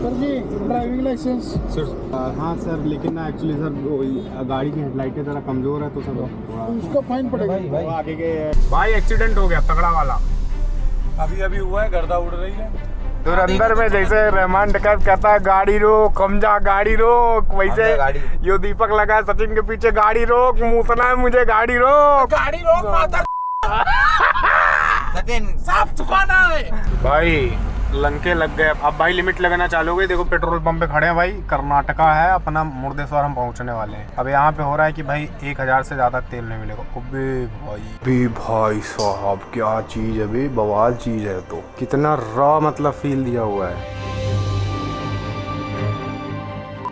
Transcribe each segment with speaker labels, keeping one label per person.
Speaker 1: Sir जी driving licence.
Speaker 2: Sir हाँ sir, लेकिन ना एक्चुअली सर गाड़ी की हेडलाइटें ज़रा कमज़ोर है तो सर थोड़ा
Speaker 1: उसका फाइन पड़ेगा
Speaker 2: भाई आगे के भाई एक्सीडेंट हो गया तगड़ा वाला।
Speaker 1: अभी अभी हुआ है, गर्दा उड़ रही है।
Speaker 2: धुरंधर में जैसे रहमान डकैत कहता है गाड़ी रोक, कम जा गाड़ी रोक, वैसे यो दीपक लगा है सचिन के पीछे, गाड़ी रोक, मूतना है मुझे, गाड़ी रोक,
Speaker 1: गाड़ी रोक माता
Speaker 3: सचिन
Speaker 1: साफ चुकाना है
Speaker 2: भाई। लंके लग गए। अब भाई लिमिट लगाना चालू हो गई। देखो पेट्रोल पंप पे खड़े हैं भाई, कर्नाटका है अपना, मुर्देश्वर हम पहुंचने वाले हैं। अब यहाँ पे हो रहा है कि भाई 1000 से ज्यादा तेल नहीं मिलेगा। अबे भाई साहब क्या चीज है बे, बवाल चीज है। तो कितना रॉ मतलब फील दिया हुआ है।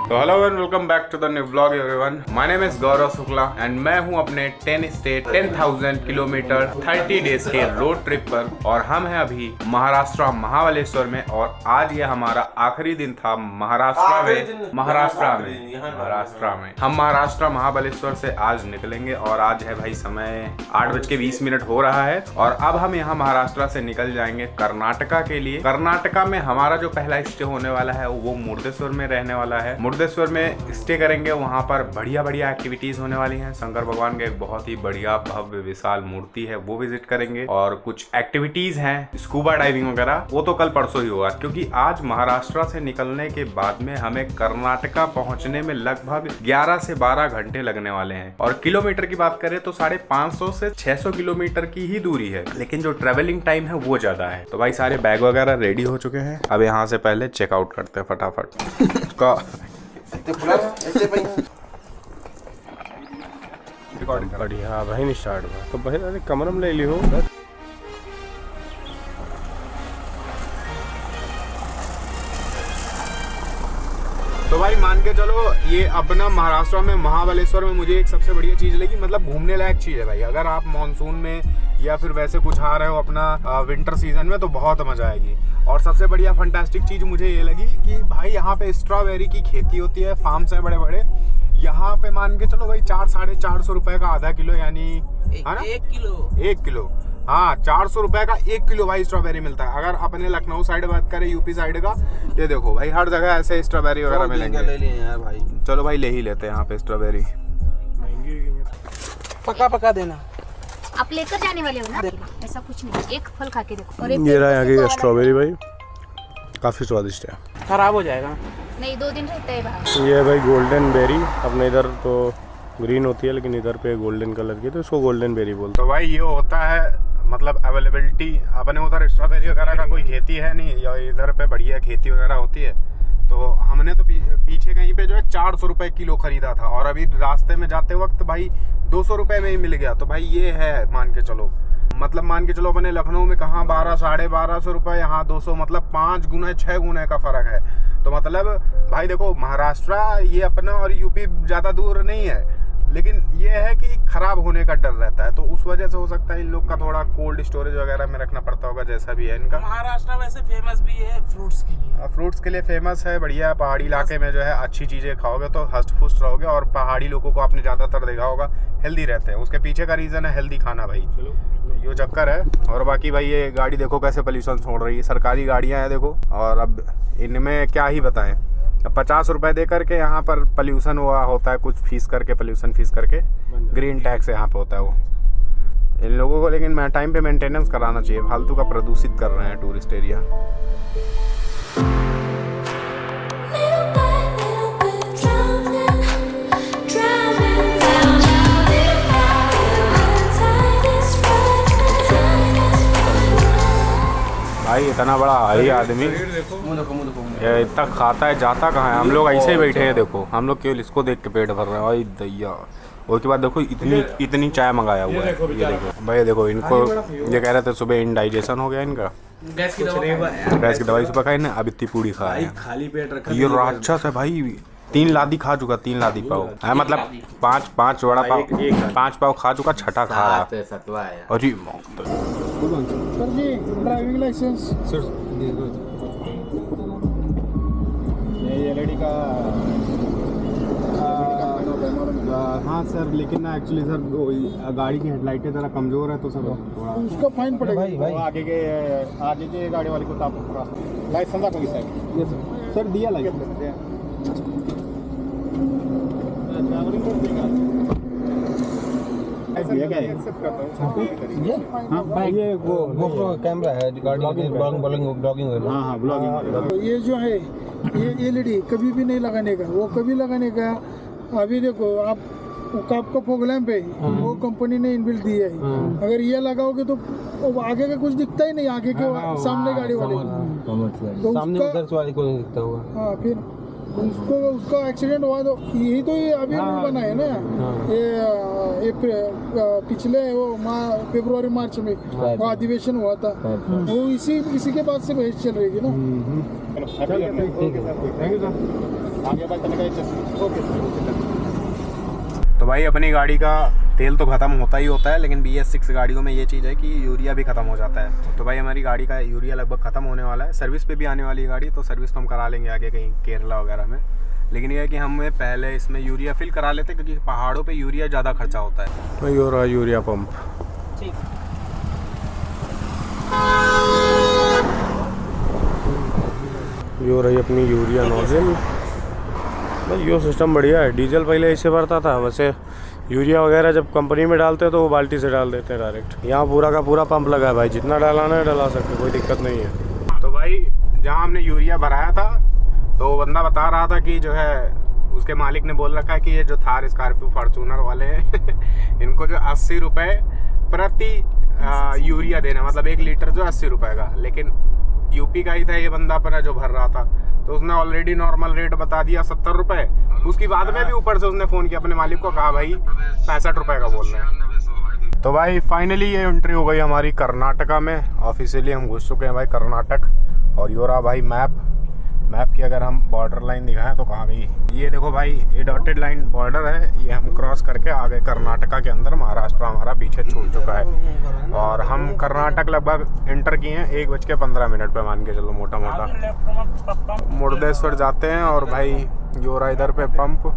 Speaker 2: तो hello and welcome back to the new vlog everyone. My name is Gaurav Shukla and मैं हूं अपने 10 स्टेट 10,000 किलोमीटर 30 डेज के रोड ट्रिप पर, और हम हैं अभी महाराष्ट्र महाबलेश्वर में। और आज ये हमारा आखिरी दिन था महाराष्ट्र में। हम महाराष्ट्र महाबलेश्वर से आज निकलेंगे और आज है भाई समय 8:20 हो रहा है। और अब हम यहाँ महाराष्ट्र से निकल जाएंगे कर्नाटका के लिए। कर्नाटका में हमारा जो पहला स्टे होने वाला है वो मुर्देश्वर में रहने वाला है। मुर्देश्वर में स्टे करेंगे, वहाँ पर बढ़िया बढ़िया एक्टिविटीज होने वाली हैं। शंकर भगवान के एक बहुत ही बढ़िया भव्य विशाल मूर्ति है, वो विजिट करेंगे। और कुछ एक्टिविटीज हैं स्कूबा डाइविंग वगैरह, वो तो कल परसों ही होगा, क्योंकि आज महाराष्ट्र से निकलने के बाद में हमें कर्नाटका पहुंचने में लगभग 11 से 12 घंटे लगने वाले हैं। और किलोमीटर की बात करें तो 550 से 600 किलोमीटर की ही दूरी है, लेकिन जो ट्रेवलिंग टाइम है वो ज्यादा है। तो भाई सारे बैग वगैरह रेडी हो चुके हैं। अब यहाँ से पहले चेकआउट करते हैं फटाफट का बढ़िया भाई नहीं स्टार्ट हुआ तो भाई अरे कमरम ले लियो। तो भाई मान के चलो ये अपना महाराष्ट्र में महाबलेश्वर में मुझे एक सबसे बढ़िया चीज लगी, मतलब घूमने लायक चीज है भाई। अगर आप मानसून में या फिर वैसे कुछ आ रहे हो अपना विंटर सीजन में तो बहुत मजा आएगी। और सबसे बढ़िया फंटास्टिक चीज मुझे ये लगी कि भाई यहाँ पे स्ट्रॉबेरी की खेती होती है, फार्म्स है बड़े बड़े। यहाँ पे मान के चलो भाई 400-450 रुपए का आधा किलो, यानी है ना 1 किलो हाँ 400 रुपए का 1 किलो भाई स्ट्रॉबेरी मिलता है। अगर अपने लखनऊ साइड बात करें, यूपी साइड का, ये देखो भाई हर जगह ऐसे स्ट्रॉबेरी वगैरह मिलेंगे।
Speaker 3: ले लिए यार भाई,
Speaker 2: चलो भाई ले ही लेते हैं यहाँ पे स्ट्रॉबेरी।
Speaker 1: पका देना।
Speaker 4: आप लेकर जाने वाले हो ना, ऐसा कुछ नहीं, एक फल खा के देखो। और
Speaker 2: ये रहा यहाँ की स्ट्रॉबेरी भाई, काफी स्वादिष्ट है।
Speaker 1: खराब हो जाएगा
Speaker 4: नहीं, 2 दिन रहता है बाहर।
Speaker 2: ये भाई गोल्डन बेरी, अपने इधर तो ग्रीन होती है लेकिन इधर पे गोल्डन कलर की, तो इसको गोल्डन बेरी बोलते हैं। तो भाई ये होता है मतलब अवेलेबिलिटी। अपने उधर स्ट्रॉबेरी वगैरह का कोई खेती है नहीं, या इधर पे बढ़िया खेती वगैरह होती है। तो हमने तो पीछे कहीं पे जो है 400 रुपए किलो खरीदा था, और अभी रास्ते में जाते वक्त भाई 200 रुपए में ही मिल गया। तो भाई ये है मान के चलो, मतलब मान के चलो अपने लखनऊ में कहाँ 1200-1250 रुपए, यहाँ 200, मतलब 5 गुना 6 गुना का फर्क है। तो मतलब भाई देखो महाराष्ट्र ये अपना और यूपी ज्यादा दूर नहीं है, लेकिन ये है कि खराब होने का डर रहता है। तो उस वजह से हो सकता है इन लोग का थोड़ा कोल्ड स्टोरेज वगैरह में रखना पड़ता होगा, जैसा भी है इनका।
Speaker 1: महाराष्ट्र वैसे फेमस भी है फ्रूट्स के लिए।
Speaker 2: फ्रूट्स के लिए फेमस है, बढ़िया। पहाड़ी इलाके में जो है अच्छी चीजें खाओगे तो हष्ट पुष्ट रहोगे। और पहाड़ी लोगों को आपने ज्यादातर देखा होगा हेल्दी रहते हैं, उसके पीछे का रीजन है हेल्दी खाना भाई। ये चक्कर है। और बाकी भाई ये गाड़ी देखो कैसे पोल्यूशन छोड़ रही है, सरकारी गाड़ियां हैं देखो। और अब इनमें क्या ही बताएं, 50 रुपए दे करके यहाँ पर पोल्यूशन हुआ होता है, कुछ फीस करके, पोल्यूशन फीस करके, ग्रीन टैक्स यहाँ पे होता है वो इन लोगों को। लेकिन टाइम पे मेंटेनेंस कराना चाहिए, फालतू का प्रदूषित कर रहे हैं टूरिस्ट एरिया। भाई इतना बड़ा हाई आदमी ये इतना खाता है, जाता कहाँ है। हम लोग ऐसे ही बैठे हैं देखो, हम लोग केवल इसको देख के पेट भर रहे हैं। भाई दैया, उसके बाद देखो इतनी चाय मंगाया हुआ है। ये देखो भाई, देखो इनको ये कह रहे थे सुबह इंडाइजेशन हो गया इनका, गैस की दवाई सुबह खाई ना, अब इतनी पूड़ी खा रहे हैं खाली पेट रखा। ये राक्षस है भाई, 3 लादी खा चुका, 3 लादी पाव है, मतलब 5 वड़ा पाव, 5 पाव खा चुका, छठा खा रहा है। अरे
Speaker 1: सर जी ड्राइविंग लाइसेंस।
Speaker 2: सर ये लड़की का हाँ सर, लेकिन ना एक्चुअली सर गाड़ी की हेडलाइटें ज़रा कमज़ोर है तो सर थोड़ा
Speaker 1: उसका फाइन पड़ेगा
Speaker 2: भाई। आगे के गाड़ी वाले को लाइसेंस आपको किस है?
Speaker 1: सर दिया लगे
Speaker 3: ये वो GoPro कैमरा है ब्लॉगिंग।
Speaker 1: हाँ ब्लॉगिंग। ये जो है ये LED कभी भी नहीं लगाने का, वो कभी लगाने का। अभी देखो आप आपका फॉग लैंप है, वो कंपनी ने इनबिल्ट दिया है। अगर ये लगाओगे तो आगे का कुछ दिखता ही नहीं, आगे के सामने गाड़ी वाले तो
Speaker 3: सामने उधर वाले को नहीं दिखता होगा।
Speaker 1: हाँ फिर उसका एक्सीडेंट हुआ तो यही तो ये अभी बना है ना। ये पिछले वो फरवरी मार्च में वो अधिवेशन हुआ था, वो इसी के बाद से बहस चल रही थी ना।
Speaker 2: तो भाई अपनी गाड़ी का तेल तो ख़त्म होता ही होता है, लेकिन BS6 गाड़ियों में ये चीज़ है कि यूरिया भी ख़त्म हो जाता है। तो भाई हमारी गाड़ी का यूरिया लगभग ख़त्म होने वाला है। सर्विस पे भी आने वाली है गाड़ी, तो सर्विस तो हम करा लेंगे आगे कहीं केरला वगैरह में। लेकिन ये है कि हमें पहले इसमें यूरिया फिल करा लेते, क्योंकि पहाड़ों पे यूरिया ज़्यादा खर्चा होता है। भाई हो रहा है यूरिया पंप। ये हो रही अपनी यूरिया नोजल। भाई यो सिस्टम बढ़िया है। डीजल पहले ऐसे भरता था, वैसे यूरिया वगैरह जब कंपनी में डालते हैं तो वो बाल्टी से डाल देते हैं डायरेक्ट। यहाँ पूरा का पूरा पंप लगा है भाई, जितना डालाना है डला सकते, कोई दिक्कत नहीं है। तो भाई जहाँ हमने यूरिया भराया था तो वो बंदा बता रहा था कि जो है उसके मालिक ने बोल रखा है कि ये जो थार स्कॉर्पियो फॉर्चूनर वाले हैं इनको जो 80 रुपये प्रति यूरिया देना, मतलब 1 लीटर जो 80 रुपये का। लेकिन यूपी का ही था ये बंदा अपना जो भर रहा था, तो उसने ऑलरेडी नॉर्मल रेट बता दिया 70 रुपये। उसकी बाद में भी ऊपर से उसने फ़ोन किया अपने मालिक को, कहा भाई 65 रुपये का बोल रहे हैं। तो भाई फाइनली ये एंट्री हो गई हमारी कर्नाटका में। ऑफिशियली हम घुस चुके हैं भाई कर्नाटक। और ये रहा भाई मैप की अगर हम बॉर्डर लाइन दिखाएं तो कहाँ गई ये देखो भाई, ये डॉटेड लाइन बॉर्डर है। ये हम क्रॉस करके आ गए कर्नाटका के अंदर। महाराष्ट्र हमारा पीछे छूट चुका है और हम कर्नाटक लगभग एंटर किए हैं 1:15 पे, मान के चलो मोटा मोटा। मुर्देश्वर जाते हैं और भाई जो रहा इधर पे पंप।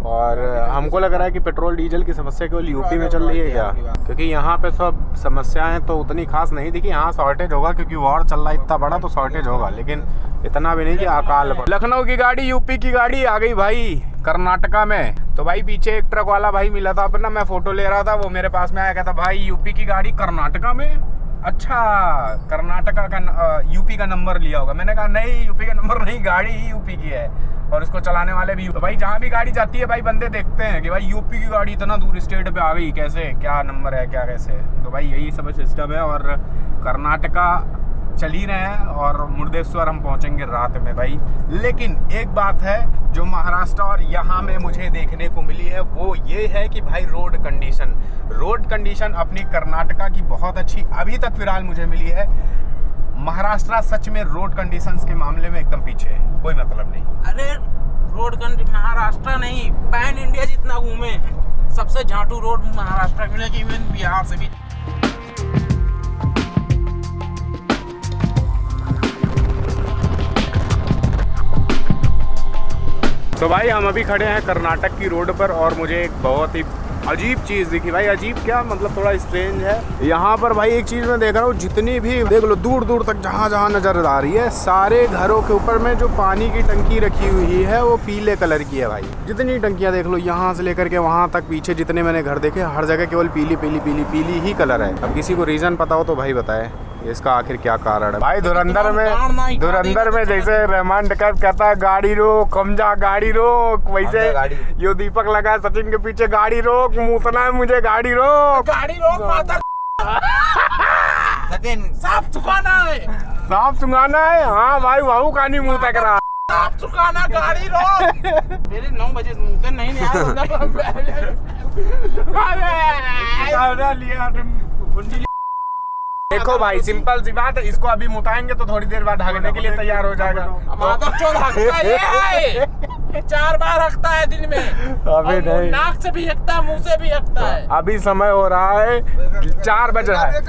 Speaker 2: और हमको लग रहा है कि पेट्रोल डीजल की समस्या केवल यूपी में चल रही है क्या, क्योंकि यहाँ पे सब समस्याएं तो उतनी खास नहीं थी कि यहाँ शॉर्टेज होगा, क्योंकि वॉर चल रहा है इतना बड़ा तो शॉर्टेज होगा, लेकिन इतना भी नहीं कि अकाल। लखनऊ की गाड़ी यूपी की गाड़ी आ गई भाई कर्नाटका में। तो भाई पीछे एक ट्रक वाला भाई मिला था अपना, मैं फोटो ले रहा था, वो मेरे पास में आया, कहता भाई यूपी की गाड़ी कर्नाटका में। अच्छा, कर्नाटका का यूपी का नंबर लिया होगा। मैंने कहा नहीं, यूपी का नंबर नहीं, गाड़ी ही यूपी की है और इसको चलाने वाले भी। तो भाई जहाँ भी गाड़ी जाती है भाई बंदे देखते हैं कि भाई यूपी की गाड़ी इतना दूर स्टेट पे आ गई, कैसे, क्या नंबर है, क्या कैसे। तो भाई यही सब सिस्टम है। और कर्नाटका चल ही रहे हैं और मुर्देश्वर हम पहुंचेंगे रात में भाई। लेकिन एक बात है जो महाराष्ट्र और यहाँ में मुझे देखने को मिली है, वो ये है कि भाई रोड कंडीशन अपनी कर्नाटका की बहुत अच्छी अभी तक फिलहाल मुझे मिली है। महाराष्ट्र सच में रोड कंडीशंस के मामले में एकदम पीछे है, कोई मतलब नहीं।
Speaker 5: अरे रोड महाराष्ट्र नहीं, पैन इंडिया जितना घूमे सबसे झाटू रोड महाराष्ट्र मिलेगी, इवन बिहार से भी।
Speaker 2: तो भाई हम अभी खड़े हैं कर्नाटक की रोड पर और मुझे एक बहुत ही अजीब चीज़ दिखी भाई। अजीब क्या, मतलब थोड़ा स्ट्रेंज है। यहाँ पर भाई एक चीज़ मैं देख रहा हूँ, जितनी भी देख लो दूर दूर तक जहाँ जहाँ नजर आ रही है, सारे घरों के ऊपर में जो पानी की टंकी रखी हुई है वो पीले कलर की है भाई। जितनी टंकियाँ देख लो, यहाँ से लेकर के वहाँ तक, पीछे जितने मैंने घर देखे, हर जगह केवल पीली ही कलर है। अब किसी को रीज़न पता हो तो भाई बताए इसका आखिर क्या कारण है। भाई धुरंधर में जैसे रहमान डकैत कहता है गाड़ी रोक, कमजा गाड़ी रोक, वैसे यो दीपक लगा है सचिन के पीछे, गाड़ी रोक, मुतना है मुझे, गाड़ी रोक माता
Speaker 5: सचिन साफ चुकाना है।
Speaker 2: हाँ भाई वहू कहानी मुँह तक रहा,
Speaker 5: साफ चुकाना, गाड़ी रोक। मेरे 9 बजे मुँह नहीं आया।
Speaker 2: देखो भाई सिंपल सी बात है, इसको अभी मुताएंगे तो थोड़ी देर बाद भागने के लिए तैयार हो जाएगा।
Speaker 5: ये 4 बार हकता है दिन में,
Speaker 2: अभी नहीं,
Speaker 5: नाक से भी हकता है, मुंह से भी हकता है।
Speaker 2: अभी समय हो रहा है 4 बज रहा है।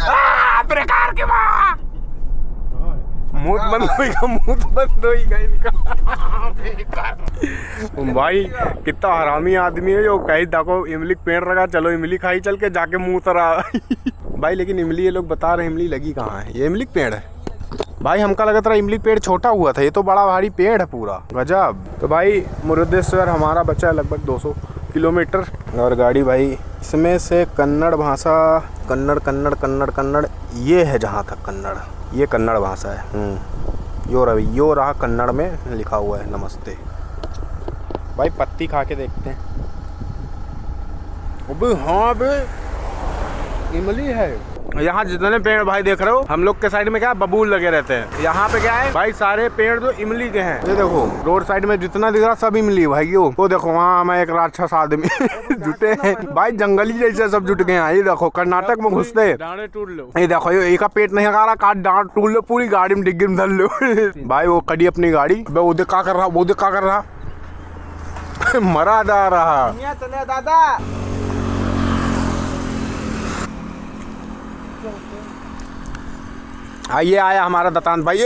Speaker 2: प्रकार के मुंह बंद होगा इनका। भाई कितना हरामी आदमी है जो कहीं देखो इमली पेड़ रखा, चलो इमली खाई चल के, जाके मुंह तरा। भाई लेकिन इमली ये लोग बता रहे इमली लगी कहाँ है, ये इमली पेड़ है। भाई हमका लगा था इमली पेड़ छोटा हुआ था, ये तो बड़ा भारी पेड़ है पूरा, गजब। तो भाई मुरुदेश्वर हमारा बचा है लगभग 200 किलोमीटर और गाड़ी भाई इसमें से कन्नड़ भाषा कन्नड़ ये है, जहाँ तक कन्नड़, ये कन्नड़ भाषा है। यो रहा कन्नड़ में लिखा हुआ है नमस्ते। भाई पत्ती खा के देखते हैं। अबे हाँ बे, इमली है। यहाँ जितने पेड़ भाई देख रहे हो, हम लोग के साइड में क्या बबूल लगे रहते हैं, यहाँ पे क्या है भाई सारे पेड़ जो इमली के हैं। ये देखो रोड साइड में जितना दिख रहा सब इमली भाई। वो देखो वहाँ हमें एक राक्षस आदमी जुटे हैं भाई, जंगली जैसे सब जुट गए हैं। ये देखो कर्नाटक में घुसते, ये देखो ये एक पेट नहीं खा रहा, काट डांट टूट लो, पूरी गाड़ी में डिग्गी में धर लो भाई। वो खड़ी अपनी गाड़ी, वो देख क्या कर रहा मरा जा रहा
Speaker 3: दादा।
Speaker 2: ये आया हमारा दतान भाई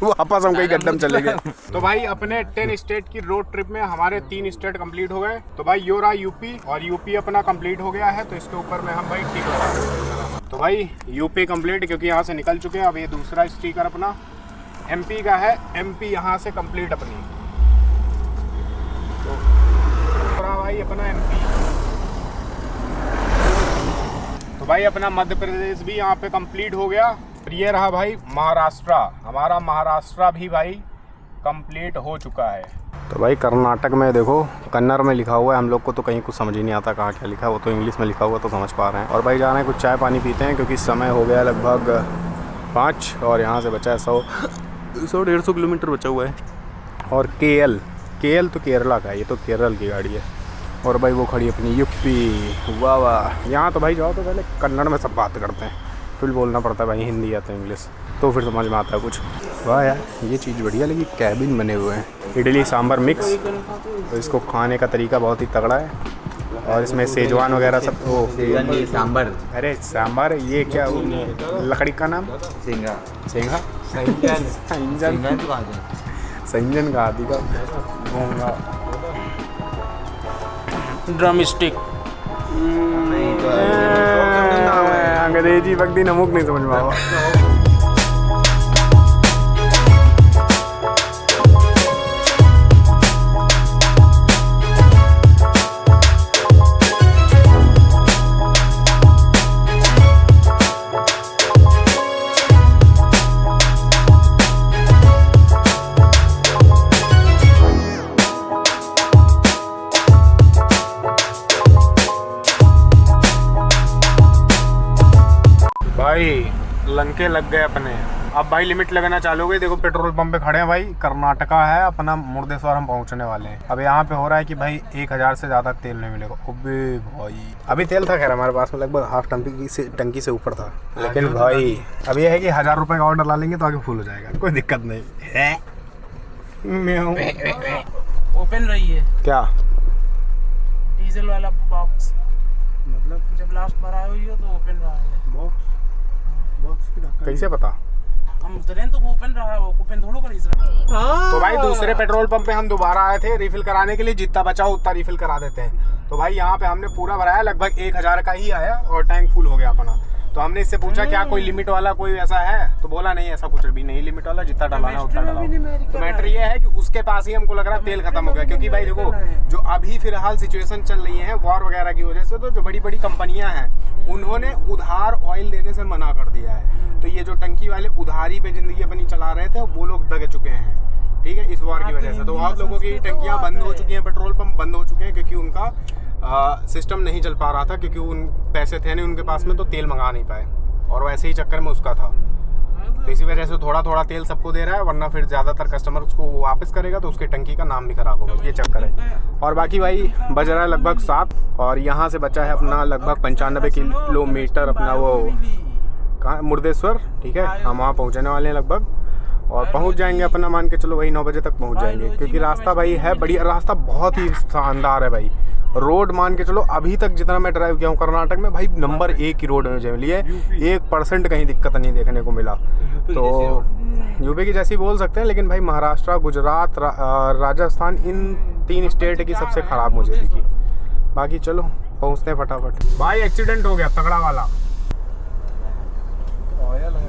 Speaker 2: वापस हम कहीं गड्ढे में चले गए। तो भाई अपने 10 स्टेट की रोड ट्रिप में हमारे 3 स्टेट कंप्लीट हो गए। तो भाई यो रहा यूपी, और यूपी अपना कंप्लीट हो गया है। तो इसके ऊपर में हम भाई ठीक हो। तो भाई यूपी कंप्लीट क्योंकि यहाँ से निकल चुके हैं। अब ये दूसरा स्टिकर अपना एमपी का है, एमपी यहाँ से कंप्लीट अपनी। तो भाई अपना एमपी, तो भाई अपना मध्य प्रदेश भी यहाँ पे कंप्लीट हो गया। ये रहा भाई महाराष्ट्र, हमारा महाराष्ट्र भी भाई कंप्लीट हो चुका है। तो भाई कर्नाटक में देखो कन्नड़ में लिखा हुआ है, हम लोग को तो कहीं कुछ समझ ही नहीं आता कहाँ क्या लिखा है, वो तो इंग्लिश में लिखा हुआ तो समझ पा रहे हैं। और भाई जा रहे हैं कुछ चाय पानी पीते हैं क्योंकि समय हो गया लगभग 5 और यहाँ से बचा है 100-150 किलोमीटर बचा हुआ है। और केएल तो केरला का है, ये तो केरल की गाड़ी है। और भाई वो खड़ी अपनी यूपी, वाह वाह। यहाँ तो भाई जाओ तो पहले कन्नड़ में सब बात करते हैं, फिर बोलना पड़ता है भाई हिंदी आता है इंग्लिश, तो फिर समझ में आता है कुछ। वाह यार ये चीज़ बढ़िया लगी, कैबिन बने हुए हैं, इडली सांभर मिक्स। तो इसको खाने का तरीका बहुत ही तगड़ा है। और इसमें सेजवान वगैरह सब। ओ
Speaker 3: सांबर,
Speaker 2: अरे सांभर, ये क्या लकड़ी का नाम? सेंगा संजन का आदि का होगा।
Speaker 5: ड्रम स्टिक,
Speaker 2: अंग्रेजी वक्त नमुक नहीं समझ में आवा। भाई लंके लग गए अपने। अब भाई लिमिट लगाना चालू हो गई। देखो पेट्रोल पंप पे खड़े हैं भाई, कर्नाटका है अपना, मुर्देश्वर हम पहुंचने वाले हैं। अब यहाँ पे हो रहा है कि भाई 1000 से ज़्यादा तेल नहीं मिलेगा। अबे भाई अभी तेल था खैर हमारे पास में लगभग हाफ टंकी से ऊपर था, लेकिन भाई अब ये है कि 1000 रुपये का ऑर्डर ला लेंगे तो आगे फुल हो जाएगा, कोई दिक्कत नहीं है।
Speaker 5: ओपन रही है
Speaker 2: क्या
Speaker 5: डीजल वाला बॉक्स, मतलब जब लास्ट बार आए हुई हो तो ओपन रहा है बॉक्स की ढक्कन।
Speaker 2: कैसे पता?
Speaker 5: हम उतरे तो ओपन रहा है, वो ओपन थोड़ा कर इस रहा।
Speaker 2: तो भाई दूसरे पेट्रोल पंप पे हम दोबारा आए थे रिफिल कराने के लिए, जितना बचा उतना रिफिल करा देते हैं। तो भाई यहाँ पे हमने पूरा भराया, लगभग 1000 का ही आया और टैंक फुल हो गया अपना। तो हमने इससे पूछा क्या कोई लिमिट वाला कोई ऐसा है, तो बोला नहीं ऐसा कुछ भी नहीं लिमिट वाला, जितना डलाना उतना डलाओ। तो मैटर ये है कि उसके पास ही हमको लग रहा तेल खत्म हो गया, क्योंकि भाई देखो जो अभी फिलहाल सिचुएशन चल रही है वॉर वगैरह की वजह से, तो जो बड़ी बड़ी कंपनियां हैं उन्होंने उधार ऑयल देने से मना कर दिया है। तो ये जो टंकी वाले उधारी पे जिंदगी अपनी चला रहे थे वो लोग दग चुके हैं, ठीक है, इस वॉर की वजह से। तो आप लोगों की टंकियां बंद हो चुकी हैं, पेट्रोल पंप बंद हो चुके हैं, क्योंकि उनका सिस्टम नहीं चल पा रहा था, क्योंकि उन पैसे थे नहीं उनके पास में, तो तेल मंगा नहीं पाए। और वैसे ही चक्कर में उसका था, तो इसी वजह से थोड़ा थोड़ा तेल सबको दे रहा है, वरना फिर ज़्यादातर कस्टमर उसको वापस करेगा तो उसकी टंकी का नाम भी खराब होगा, ये चक्कर है। और बाकी भाई बज रहा है लगभग 7 और यहाँ से बचा है अपना लगभग 95 किलोमीटर अपना वो कहाँ मुर्देश्वर, ठीक है। हम वहाँ पहुँचने वाले हैं लगभग, और पहुँच जाएंगे अपना मान के चलो वही 9 बजे तक पहुँच जाएंगे, क्योंकि रास्ता भाई है बढ़िया, रास्ता बहुत ही शानदार है भाई। रोड मान के चलो अभी तक जितना मैं ड्राइव किया हूँ कर्नाटक में भाई नंबर 1 की रोड मुझे मिली है, 1% कहीं दिक्कत नहीं देखने को मिला। तो यूपी की जैसी बोल सकते हैं, लेकिन भाई महाराष्ट्र, गुजरात, राजस्थान, इन 3 स्टेट की सबसे ख़राब मुझे दिखी। बाकी चलो पहुँचते हैं फटाफट। भाई एक्सीडेंट हो गया तगड़ा वाला।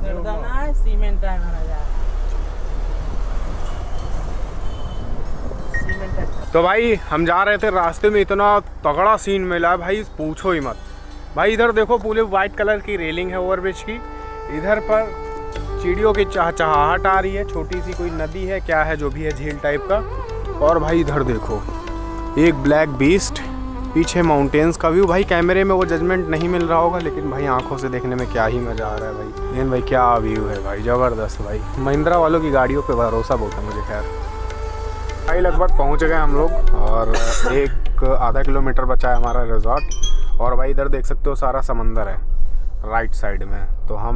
Speaker 5: गर्दन है सीमेंट है महाराजा सीमेंट है।
Speaker 2: तो भाई हम जा रहे थे, रास्ते में इतना तगड़ा सीन मिला भाई, पूछो ही मत भाई। इधर देखो पूरे वाइट कलर की रेलिंग है ओवरब्रिज की, इधर पर चिड़ियों की चहचहाहट आ रही है, छोटी सी कोई नदी है क्या है जो भी है, झील टाइप का। और भाई इधर देखो एक ब्लैक बीस्ट, पीछे माउंटेन्स का व्यू। भाई कैमरे में वो जजमेंट नहीं मिल रहा होगा, लेकिन भाई आंखों से देखने में क्या ही मज़ा आ रहा है भाई। लेकिन भाई क्या व्यू है भाई, ज़बरदस्त भाई। महिंद्रा वालों की गाड़ियों पे भरोसा बहुत है मुझे। खैर भाई लगभग पहुंच गए हम लोग और एक आधा किलोमीटर बचा है हमारा रिजॉर्ट। और भाई इधर देख सकते हो सारा समंदर है राइट साइड में, तो हम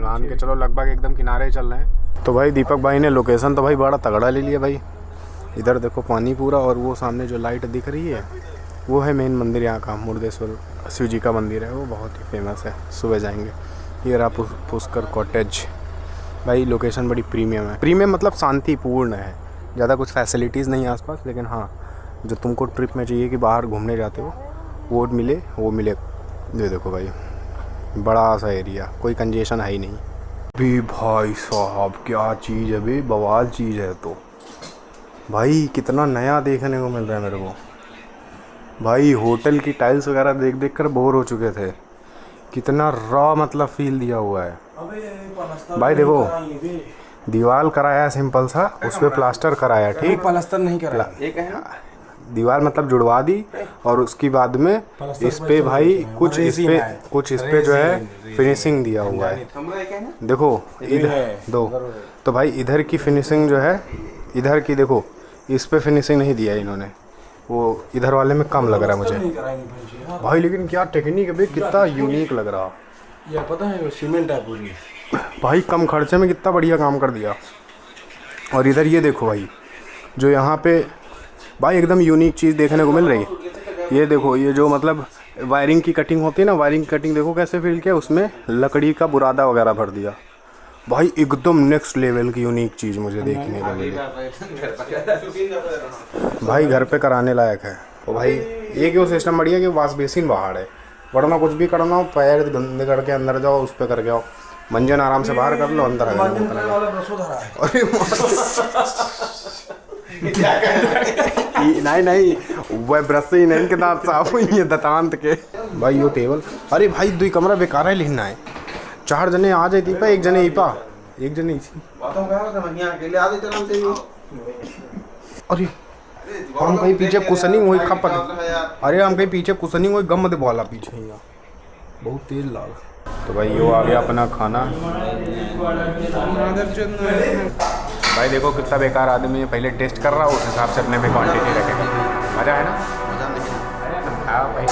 Speaker 2: मान के चलो लगभग एकदम किनारे चल रहे हैं। तो भाई दीपक भाई ने लोकेशन तो भाई बड़ा तगड़ा ले लिया भाई। इधर देखो पानी पूरा, और वो सामने जो लाइट दिख रही है वो है मेन मंदिर यहाँ का, मुर्देश्वर शिव जी का मंदिर है, वो बहुत ही फेमस है। सुबह जाएंगे। ये रहा पुष्कर कॉटेज। भाई लोकेशन बड़ी प्रीमियम है, प्रीमियम मतलब शांतिपूर्ण है, ज़्यादा कुछ फैसिलिटीज़ नहीं आसपास, लेकिन हाँ जो तुमको ट्रिप में चाहिए कि बाहर घूमने जाते हो वो मिले। ये देखो भाई बड़ा सा एरिया, कोई कंजेशन है ही नहीं भी। भाई साहब क्या चीज़ है भाई, बवाल चीज़ है। तो भाई कितना नया देखने को मिल रहा है मेरे को भाई। होटल की टाइल्स वगैरह देख देख कर बोर हो चुके थे, कितना रॉ मतलब फील दिया हुआ है भाई। देखो दीवार कराया सिंपल सा, उस पर प्लास्टर कराया, ठीक,
Speaker 3: प्लास्टर नहीं करा,
Speaker 2: दीवार मतलब जुड़वा दी, और उसके बाद में इस पे भाई कुछ इस पे जो है फिनिशिंग दिया हुआ है। देखो इधर दो, तो भाई इधर की फिनिशिंग जो है, इधर की देखो, इस पे फिनिशिंग नहीं दिया इन्होंने, वो इधर वाले में कम लग रहा है मुझे भाई। लेकिन क्या टेक्निक है भाई, कितना यूनिक लग रहा।
Speaker 3: ये पता है वो सीमेंट है पूरी
Speaker 2: भाई, कम खर्चे में कितना बढ़िया काम कर दिया। और इधर ये देखो भाई, जो यहाँ पे भाई एकदम यूनिक चीज़ देखने को मिल रही है। ये देखो, ये जो मतलब वायरिंग की कटिंग होती है ना, वायरिंग की कटिंग देखो कैसे फील किया, उसमें लकड़ी का बुरादा वगैरह भर दिया भाई। एकदम नेक्स्ट लेवल की यूनिक चीज़ मुझे देखने को मिली भाई, घर पे कराने लायक है। तो भाई ये क्यों सिस्टम बढ़िया कि वॉश बेसिन बाहर है, वरना कुछ भी करना हो पैर गंदे करके अंदर जाओ, उस पर करके आओ, मंजन आराम से बाहर कर लो, अंदर आ जाओ। नहीं वह ब्रश ही नहीं के दांत साफ हुई है दतांत के भाई। यो टेबल, अरे भाई 2 कमरा बेकार है लेना है, 4 जने आ जाती पा, 1 जने ईपा, 1 जने इसी। अरे हम कहीं पीछे कुशनिंग हुई खपत, अरे हम कहीं पीछे कुशनिंग हुई गम दे बोला पीछे यहाँ बहुत तेज लाग। तो भाई यो आ गया अपना खाना भाई। देखो कितना बेकार आदमी है, पहले टेस्ट कर रहा हूँ, उस हिसाब से अपने पे क्वांटिटी रखेगा। मज़ा है ना, मज़ा नहीं। हाँ भाई